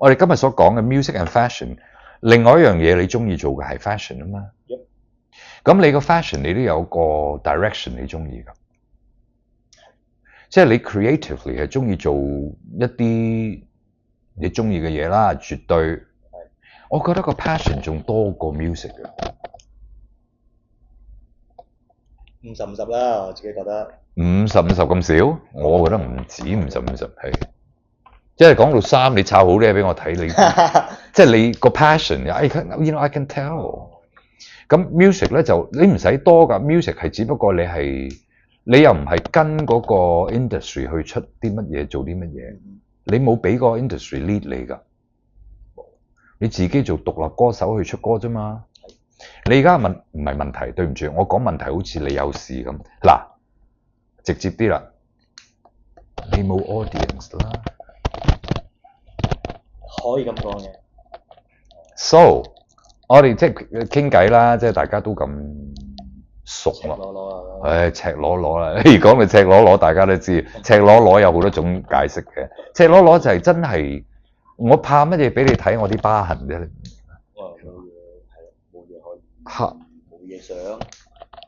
我哋今日所講嘅 music and fashion， 另外一樣嘢你中意做嘅係 fashion 啊嘛。咁你個 fashion 你都有個 direction 你中意㗎，即係你 creatively 係中意做一啲你中意嘅嘢啦，絕對。我覺得個 passion 仲多過 music 嘅。50-50啦，我自己覺得。50-50咁少？我覺得唔止50-50係。即係講到衫，你抄好啲嘢俾我睇，你即係你個 passion，I can tell。咁 music 咧就你唔使多㗎 ，music 係只不過你又唔係跟嗰個 industry 去出啲乜嘢做啲乜嘢，你冇俾個 industry lead 你㗎，你自己做獨立歌手去出歌啫嘛。你而家唔係問題，對唔住，我講問題好似你有事咁。嗱，直接啲啦，你冇 audience 啦。可以咁講嘅。So， 我哋即係傾偈啦，即係大家都咁熟赤裸裸啊！赤裸裸啦！講到赤裸裸，大家都知赤裸裸有好多種解釋嘅。赤裸裸就係真係我怕乜嘢俾你睇我啲疤痕啫。冇嘢可以。冇嘢想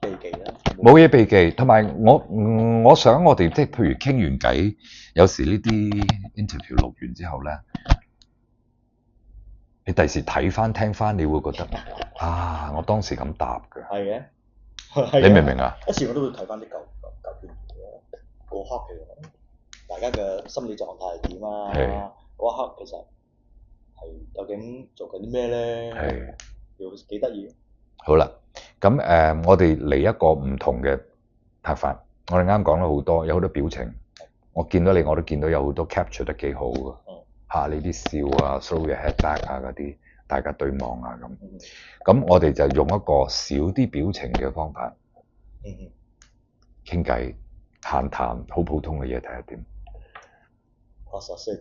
避忌啦。冇嘢避忌，同埋我想我哋即係譬如傾完偈，有時呢啲 interview 錄完之後咧。你第時睇翻聽翻，你會覺得啊，我當時咁答嘅。係嘅，你明唔明啊？一時我都會睇翻啲舊片嗰刻嘅，大家嘅心理狀態係點啊？嗰一刻其實係究竟做緊啲咩咧？係，又幾得意。好啦，咁我哋嚟一個唔同嘅拍法。我哋啱講咗好多，有好多表情。我見到你，我都見到有好多 capture 得幾好嘅。你啲笑啊 ，throw your head back 啊嗰啲，大家對望啊咁。咁我哋就用一個少啲表情嘅方法，傾偈、閒談，好普通嘅嘢睇下點。確實先。